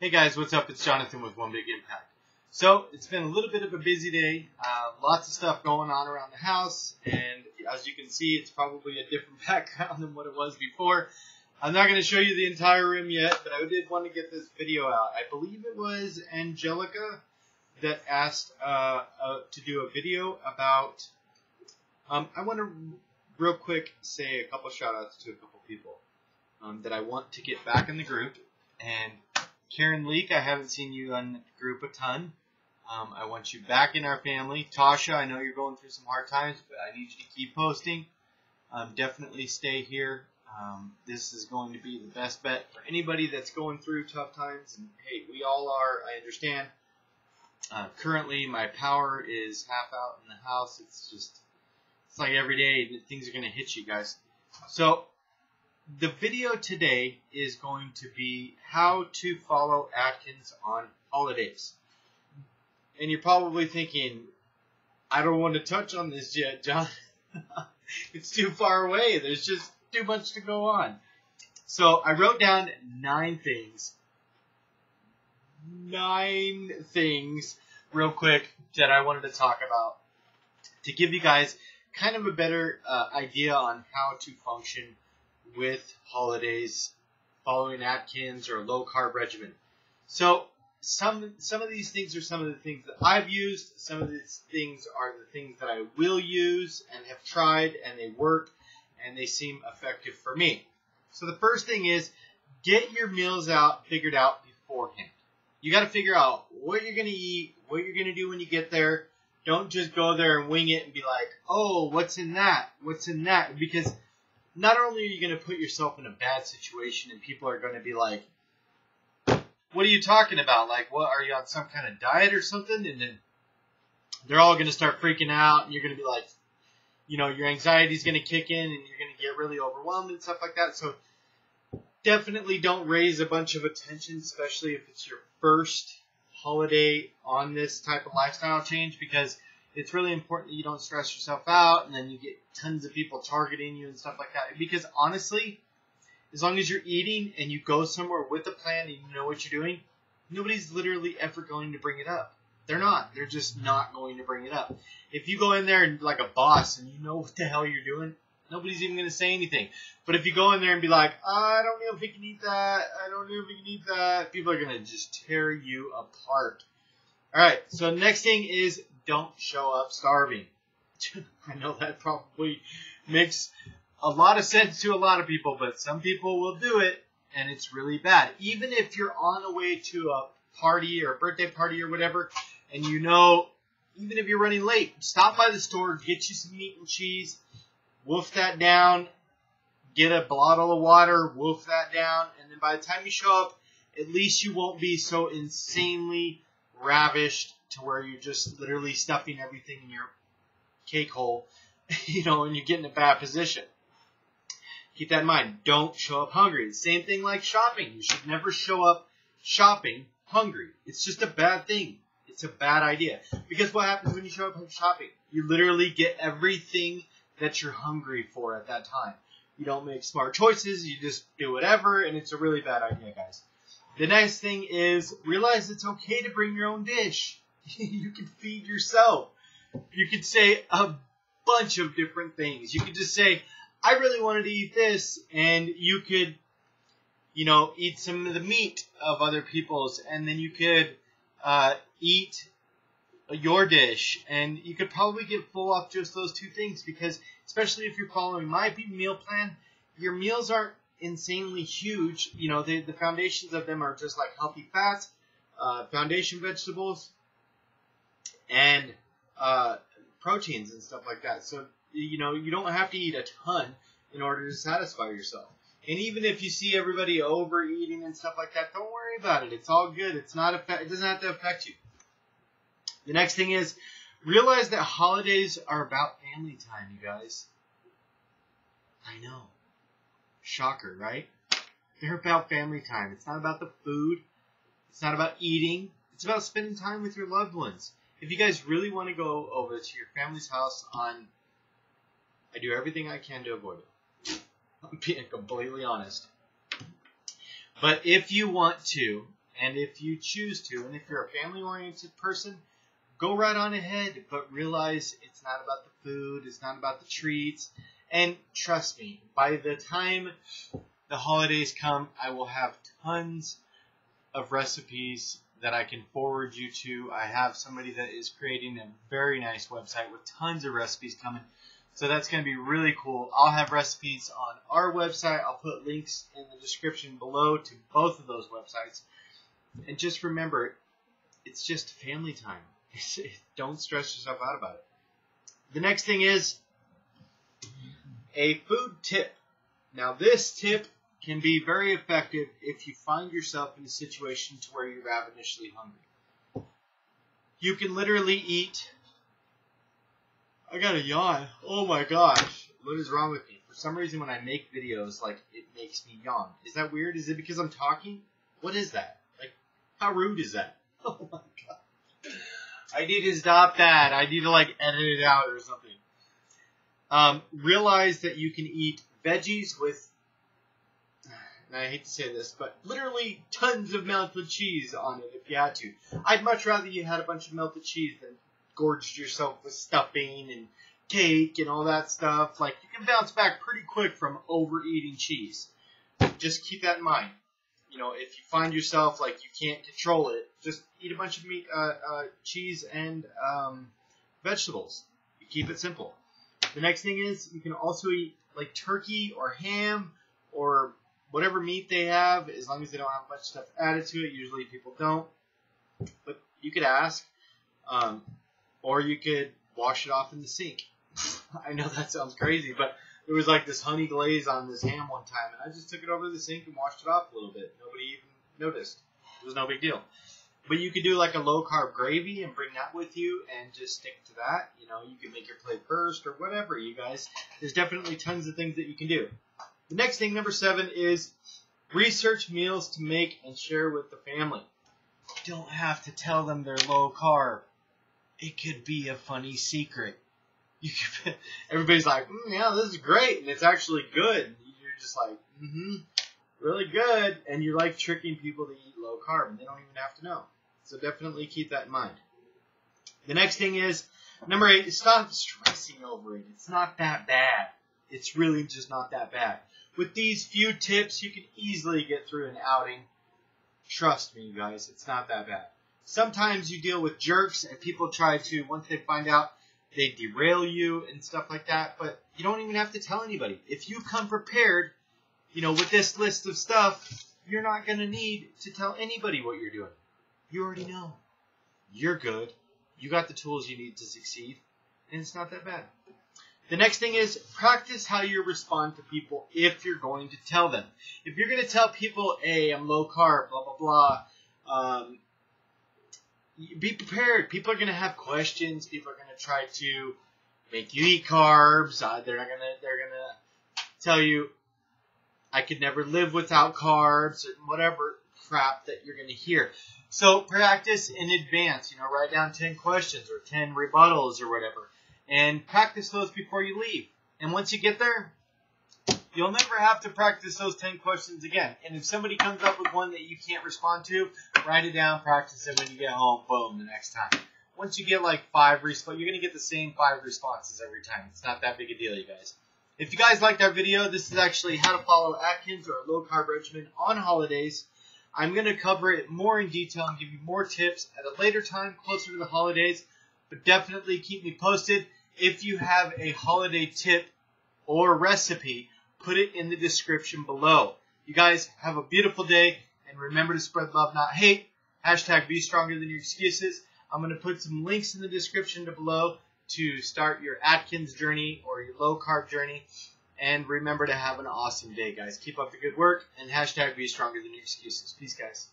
Hey guys, what's up? It's Jonathan with One Big Impact. So, it's been a little bit of a busy day. Lots of stuff going on around the house, and as you can see, it's probably a different background than what it was before. I'm not going to show you the entire room yet, but I did want to get this video out. I believe it was Angelica that asked to do a video about... I want to real quick say a couple shout outs to a couple people that I want to get back in the group. And Karen Leak, I haven't seen you on the group a ton. I want you back in our family. Tasha, I know you're going through some hard times, but I need you to keep posting. Definitely stay here. This is going to be the best bet for anybody that's going through tough times. And hey, we all are, I understand. Currently, my power is half out in the house. It's like every day things are going to hit you guys. So the video today is going to be how to follow Atkins on holidays. And you're probably thinking, I don't want to touch on this yet, John. It's too far away. There's just too much to go on. So I wrote down 9 things. 9 things real quick that I wanted to talk about to give you guys kind of a better idea on how to function with holidays following Atkins or a low carb regimen. So some of these things are some of the things that I've used. Some of these things are the things that I will use and have tried, and they work and they seem effective for me. So the first thing is get your meals figured out beforehand. You got to figure out what you're going to eat, what you're going to do when you get there. Don't just go there and wing it and be like, oh, what's in that? What's in that? Because not only are you going to put yourself in a bad situation and people are going to be like, what are you talking about? Like, what, are you on some kind of diet or something? And then they're all going to start freaking out, and you're going to be like, you know, your anxiety is going to kick in and you're going to get really overwhelmed and stuff like that. So definitely don't raise a bunch of attention, especially if it's your first holiday on this type of lifestyle change, because it's really important that you don't stress yourself out and then you get tons of people targeting you and stuff like that. Because honestly, as long as you're eating and you go somewhere with a plan and you know what you're doing, nobody's literally ever going to bring it up. They're not. They're just not going to bring it up. If you go in there and like a boss and you know what the hell you're doing, nobody's even going to say anything. But if you go in there and be like, I don't know if we can eat that, I don't know if we can eat that, people are going to just tear you apart. All right, so next thing is don't show up starving. I know that probably makes a lot of sense to a lot of people, but some people will do it, and it's really bad. Even if you're on the way to a party or a birthday party or whatever, and you know, even if you're running late, stop by the store, get you some meat and cheese, wolf that down, get a bottle of water, wolf that down, and then by the time you show up, at least you won't be so insanely ravished to where you're just literally stuffing everything in your cake hole, you know, and you get in a bad position. Keep that in mind. Don't show up hungry. Same thing like shopping. You should never show up shopping hungry. It's just a bad thing. It's a bad idea. Because what happens when you show up shopping? You literally get everything that you're hungry for at that time. You don't make smart choices. You just do whatever, and it's a really bad idea, guys. The next thing is realize it's okay to bring your own dish. You can feed yourself. You could say a bunch of different things. You could just say, I really wanted to eat this, and you could, you know, eat some of the meat of other people's, and then you could eat your dish, and you could probably get full off just those 2 things, because especially if you're following my meal plan, your meals aren't insanely huge. You know, the foundations of them are just like healthy fats, foundation vegetables, and proteins and stuff like that. So, you know, you don't have to eat a ton in order to satisfy yourself. And even if you see everybody overeating and stuff like that, don't worry about it. It's all good. It doesn't have to affect you. The next thing is realize that holidays are about family time, you guys. I know. Shocker, right? They're about family time. It's not about the food. It's not about eating. It's about spending time with your loved ones. If you guys really want to go over to your family's house I do everything I can to avoid it. I'm being completely honest. But if you want to, And if you choose to, and if you're a family-oriented person, go right on ahead, but realize it's not about the food, it's not about the treats. And trust me, by the time the holidays come, I will have tons of recipes that I can forward you to. I have somebody that is creating a very nice website with tons of recipes coming. So that's going to be really cool. I'll have recipes on our website. I'll put links in the description below to both of those websites. And just remember, it's just family time. Don't stress yourself out about it. The next thing is a food tip. Now this tip can be very effective if you find yourself in a situation to where you're ravenously hungry. You can literally eat. I got a yawn. Oh my gosh. What is wrong with me? For some reason when I make videos, like, it makes me yawn. Is that weird? Is it because I'm talking? What is that? Like, how rude is that? Oh my god. I need to stop that. I need to, like, edit it out or something. Realize that you can eat veggies with, and I hate to say this, but literally tons of melted cheese on it if you had to. I'd much rather you had a bunch of melted cheese than gorged yourself with stuffing and cake and all that stuff. Like, you can bounce back pretty quick from overeating cheese. Just keep that in mind. You know, if you find yourself like you can't control it, just eat a bunch of meat, cheese and vegetables. You keep it simple. The next thing is you can also eat like turkey or ham or whatever meat they have, as long as they don't have much stuff added to it. Usually people don't, but you could ask. Or you could wash it off in the sink. I know that sounds crazy, but there was like this honey glaze on this ham one time, and I just took it over to the sink and washed it off a little bit. Nobody even noticed. It was no big deal. But you could do like a low-carb gravy and bring that with you and just stick to that. You know, you can make your plate first or whatever, you guys. There's definitely tons of things that you can do. The next thing, number 7, is research meals to make and share with the family. You don't have to tell them they're low-carb. It could be a funny secret. You could, everybody's like, yeah, this is great, and it's actually good. And you're just like, really good. And you're like tricking people to eat low carb, and they don't even have to know. So definitely keep that in mind. The next thing is, number 8, stop stressing over it. It's not that bad. It's really just not that bad. With these few tips, you can easily get through an outing. Trust me, you guys, it's not that bad. Sometimes you deal with jerks, and people try to, once they find out, they derail you and stuff like that. But you don't even have to tell anybody. If you come prepared, you know, with this list of stuff, you're not going to need to tell anybody what you're doing. You already know. You're good. You got the tools you need to succeed, and it's not that bad. The next thing is practice how you respond to people if you're going to tell them. If you're going to tell people, hey, I'm low carb, blah, blah, blah, be prepared. People are going to have questions. People are going to try to make you eat carbs. They're going to tell you, I could never live without carbs, or whatever crap that you're going to hear. So practice in advance. You know, write down 10 questions or 10 rebuttals or whatever, and practice those before you leave. And once you get there, you'll never have to practice those 10 questions again. And if somebody comes up with one that you can't respond to, write it down, practice it when you get home, boom, the next time. Once you get like 5 responses, you're going to get the same 5 responses every time. It's not that big a deal, you guys. If you guys liked our video, this is actually how to follow Atkins or a low-carb regimen on holidays. I'm going to cover it more in detail and give you more tips at a later time, closer to the holidays. But definitely keep me posted. If you have a holiday tip or recipe, put it in the description below. You guys have a beautiful day, and remember to spread love, not hate. Hashtag be stronger than your excuses. I'm going to put some links in the description below to start your Atkins journey or your low-carb journey. And remember to have an awesome day, guys. Keep up the good work, and hashtag be stronger than your excuses. Peace, guys.